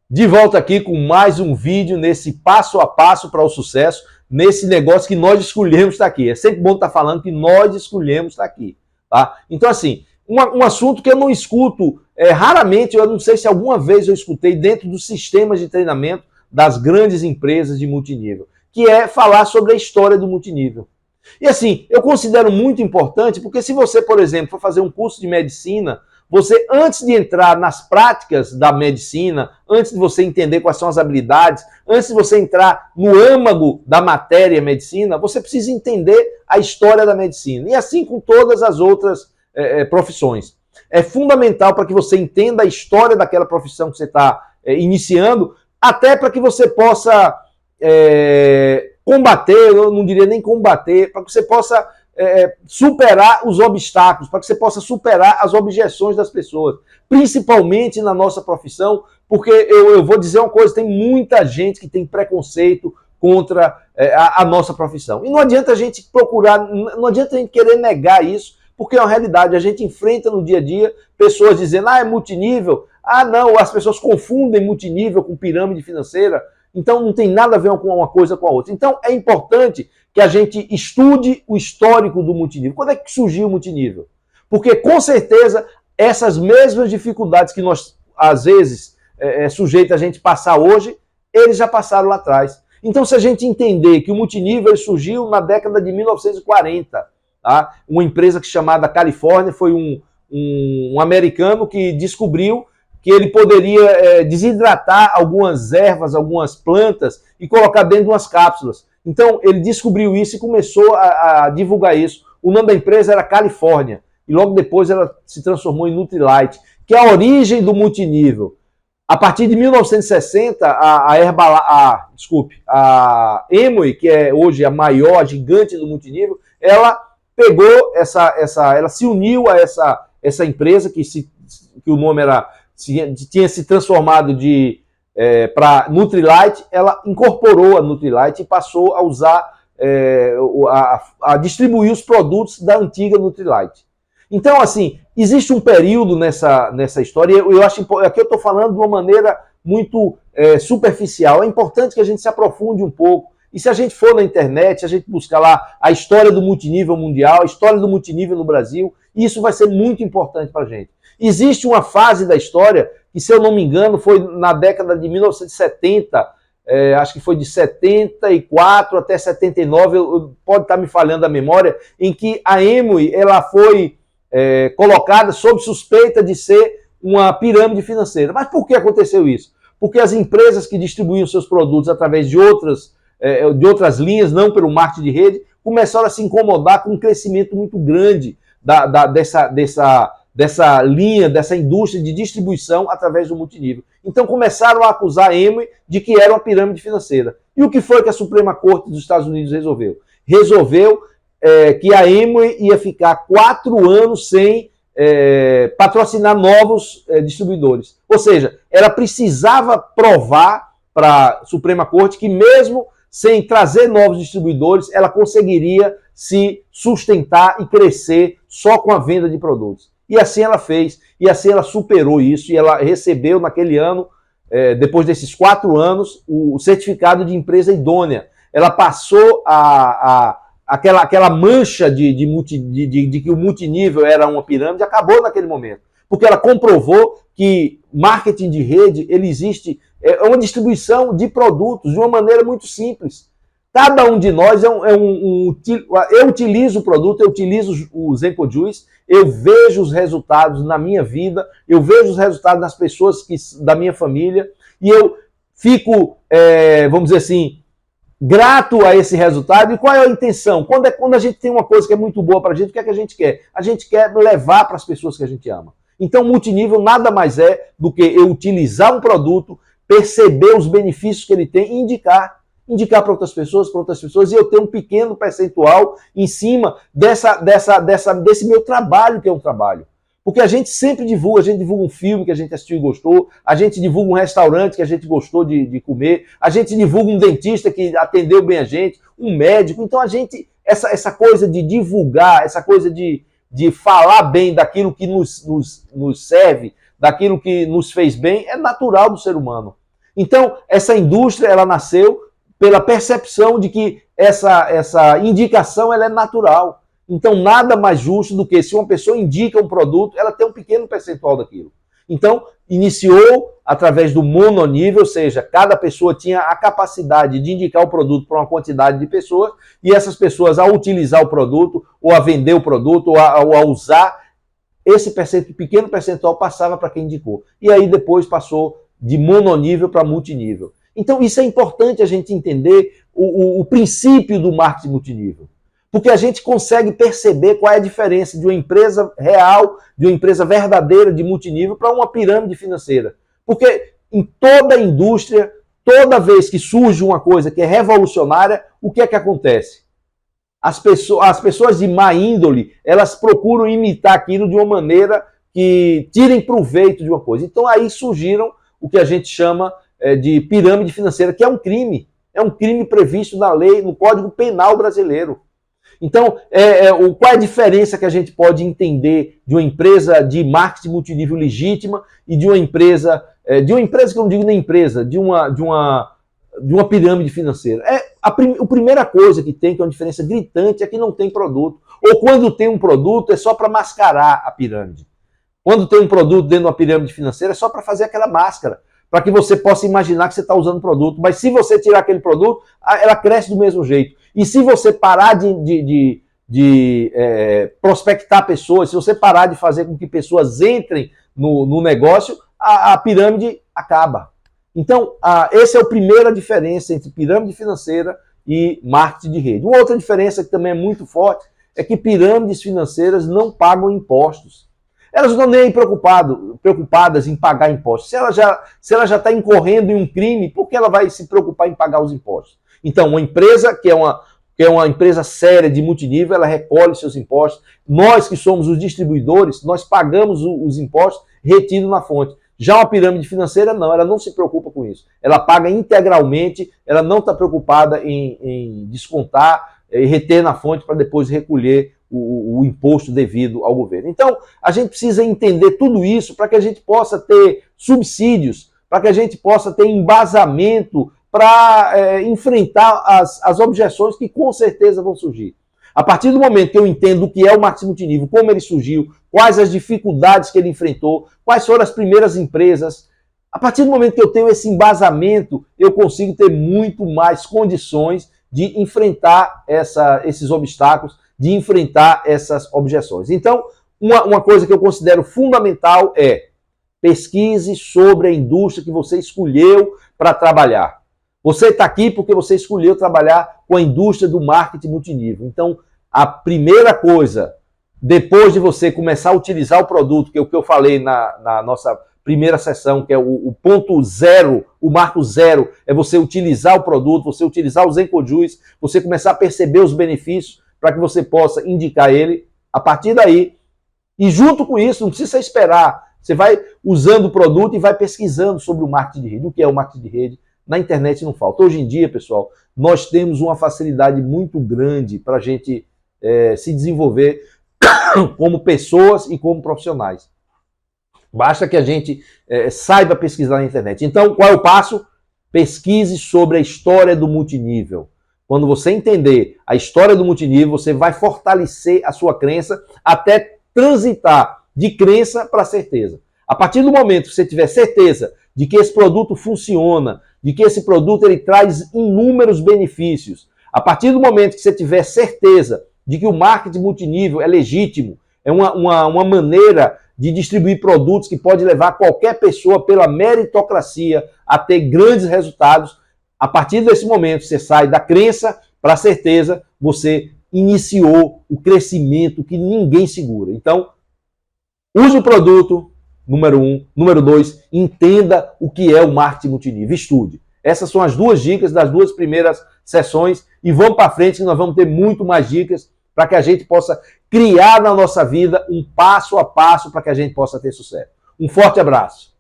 De volta aqui com mais um vídeo nesse passo a passo para o sucesso, nesse negócio que nós escolhemos estar aqui. É sempre bom estar falando que nós escolhemos estar aqui, tá? Então, assim, um assunto que eu não escuto raramente, eu não sei se alguma vez eu escutei dentro dos sistemas de treinamento das grandes empresas de multinível, que é falar sobre a história do multinível. E assim, eu considero muito importante, porque se você, por exemplo, for fazer um curso de medicina, você, antes de entrar nas práticas da medicina, antes de você entender quais são as habilidades, antes de você entrar no âmago da matéria medicina, você precisa entender a história da medicina. E assim com todas as outras profissões. É fundamental para que você entenda a história daquela profissão que você está iniciando, até para que você possa combater, eu não diria nem combater, para que você possa superar os obstáculos, para que você possa superar as objeções das pessoas, principalmente na nossa profissão, porque eu vou dizer uma coisa, tem muita gente que tem preconceito contra a nossa profissão. E não adianta a gente procurar, não adianta a gente querer negar isso, porque é uma realidade, a gente enfrenta no dia a dia pessoas dizendo, é multinível, não, as pessoas confundem multinível com pirâmide financeira, então não tem nada a ver com uma coisa com a outra. Então é importante que a gente estude o histórico do multinível. Quando é que surgiu o multinível? Porque com certeza essas mesmas dificuldades que nós, às vezes, sujeita a gente passar hoje, eles já passaram lá atrás. Então se a gente entender que o multinível surgiu na década de 1940, tá? Uma empresa chamada Califórnia, foi um americano que descobriu que ele poderia desidratar algumas ervas, algumas plantas e colocar dentro de umas cápsulas. Então ele descobriu isso e começou a divulgar isso. O nome da empresa era Califórnia e logo depois ela se transformou em Nutrilite, que é a origem do multinível. A partir de 1960, a Amway, que é hoje a maior, a gigante do multinível, ela pegou ela se uniu a essa empresa que o nome tinha se transformado para Nutrilite, ela incorporou a Nutrilite e passou a usar, a distribuir os produtos da antiga Nutrilite. Então, assim, existe um período nessa história, eu acho que aqui eu estou falando de uma maneira muito superficial, é importante que a gente se aprofunde um pouco, e se a gente for na internet, se a gente buscar lá a história do multinível mundial, a história do multinível no Brasil, isso vai ser muito importante para a gente. Existe uma fase da história que, se eu não me engano, foi na década de 1970, acho que foi de 74 até 79, pode estar me falhando a memória, em que a Amway ela foi colocada sob suspeita de ser uma pirâmide financeira. Mas por que aconteceu isso? Porque as empresas que distribuíam seus produtos através de outras linhas, não pelo marketing de rede, começaram a se incomodar com um crescimento muito grande dessa linha, dessa indústria de distribuição através do multinível. Então começaram a acusar a Amway de que era uma pirâmide financeira. E o que foi que a Suprema Corte dos Estados Unidos resolveu? Resolveu que a Amway ia ficar 4 anos sem patrocinar novos distribuidores. Ou seja, ela precisava provar para a Suprema Corte que mesmo sem trazer novos distribuidores, ela conseguiria se sustentar e crescer só com a venda de produtos. E assim ela fez, e assim ela superou isso, e ela recebeu naquele ano, depois desses 4 anos, o certificado de empresa idônea. Ela passou aquela mancha de que o multinível era uma pirâmide, acabou naquele momento. Porque ela comprovou que marketing de rede, ele existe, é uma distribuição de produtos de uma maneira muito simples. Cada um de nós eu utilizo o produto, eu utilizo o Zenco Juice, eu vejo os resultados na minha vida, eu vejo os resultados nas pessoas da minha família, e eu fico, vamos dizer assim, grato a esse resultado. E qual é a intenção? Quando a gente tem uma coisa que é muito boa para a gente, o que é que a gente quer? A gente quer levar para as pessoas que a gente ama. Então, multinível nada mais é do que eu utilizar um produto, perceber os benefícios que ele tem e indicar para outras pessoas, e eu ter um pequeno percentual em cima desse meu trabalho, que é um trabalho. Porque a gente sempre divulga, um filme que a gente assistiu e gostou, a gente divulga um restaurante que a gente gostou de comer, a gente divulga um dentista que atendeu bem a gente, um médico. Então essa coisa de divulgar, essa coisa de falar bem daquilo que nos serve, daquilo que nos fez bem, é natural do ser humano. Então, essa indústria, ela nasceu pela percepção de que essa indicação ela é natural. Então, nada mais justo do que se uma pessoa indica um produto, ela tem um pequeno percentual daquilo. Então, iniciou através do mononível, ou seja, cada pessoa tinha a capacidade de indicar o produto para uma quantidade de pessoas, e essas pessoas, ao utilizar o produto, ou a vender o produto, ou a usar, esse pequeno percentual passava para quem indicou. E aí depois passou de mononível para multinível. Então, isso é importante a gente entender o princípio do marketing multinível. Porque a gente consegue perceber qual é a diferença de uma empresa real, de uma empresa verdadeira de multinível para uma pirâmide financeira. Porque em toda a indústria, toda vez que surge uma coisa que é revolucionária, o que é que acontece? As pessoas de má índole, elas procuram imitar aquilo de uma maneira que tirem proveito de uma coisa. Então aí surgiram o que a gente chama de pirâmide financeira, que é um crime. É um crime previsto na lei, no Código Penal brasileiro. Então, qual é a diferença que a gente pode entender de uma empresa de marketing multinível legítima e de uma empresa que eu não digo nem empresa, de uma pirâmide financeira? A primeira coisa que é uma diferença gritante, é que não tem produto. Ou quando tem um produto, é só para mascarar a pirâmide. Quando tem um produto dentro de uma pirâmide financeira, é só para fazer aquela máscara, para que você possa imaginar que você está usando o produto. Mas se você tirar aquele produto, ela cresce do mesmo jeito. E se você parar de prospectar pessoas, se você parar de fazer com que pessoas entrem no negócio, a pirâmide acaba. Então, essa é a primeira diferença entre pirâmide financeira e marketing de rede. Uma outra diferença que também é muito forte é que pirâmides financeiras não pagam impostos. Elas não estão nem preocupadas em pagar impostos. Se ela já está incorrendo em um crime, por que ela vai se preocupar em pagar os impostos? Então, uma empresa que é uma empresa séria de multinível, ela recolhe seus impostos. Nós que somos os distribuidores, nós pagamos os impostos retidos na fonte. Já uma pirâmide financeira, não, ela não se preocupa com isso. Ela paga integralmente, ela não está preocupada em descontar e reter na fonte para depois recolher o imposto devido ao governo. Então, a gente precisa entender tudo isso para que a gente possa ter subsídios, para que a gente possa ter embasamento para enfrentar as objeções que com certeza vão surgir. A partir do momento que eu entendo o que é o marketing multinível, como ele surgiu, quais as dificuldades que ele enfrentou, quais foram as primeiras empresas, a partir do momento que eu tenho esse embasamento, eu consigo ter muito mais condições de enfrentar esses obstáculos, de enfrentar essas objeções. Então, uma coisa que eu considero fundamental é pesquise sobre a indústria que você escolheu para trabalhar. Você está aqui porque você escolheu trabalhar com a indústria do marketing multinível. Então, a primeira coisa, depois de você começar a utilizar o produto, que é o que eu falei na nossa primeira sessão, que é o ponto zero, o marco zero, é você utilizar o produto, você utilizar os encojus, você começar a perceber os benefícios para que você possa indicar ele. A partir daí, e junto com isso, não precisa esperar, você vai usando o produto e vai pesquisando sobre o marketing de rede. O que é o marketing de rede? Na internet não falta. Hoje em dia, pessoal, nós temos uma facilidade muito grande para a gente se desenvolver como pessoas e como profissionais. Basta que a gente saiba pesquisar na internet. Então, qual é o passo? Pesquise sobre a história do multinível. Quando você entender a história do multinível, você vai fortalecer a sua crença até transitar de crença para certeza. A partir do momento que você tiver certeza de que esse produto funciona, de que esse produto ele traz inúmeros benefícios, a partir do momento que você tiver certeza de que o marketing multinível é legítimo, é uma maneira de distribuir produtos que pode levar qualquer pessoa pela meritocracia a ter grandes resultados, a partir desse momento você sai da crença para a certeza, você iniciou o crescimento que ninguém segura. Então, use o produto, número 1. Número 2, entenda o que é o marketing multinível. Estude. Essas são as duas dicas das duas primeiras sessões e vamos para frente que nós vamos ter muito mais dicas para que a gente possa criar na nossa vida um passo a passo para que a gente possa ter sucesso. Um forte abraço.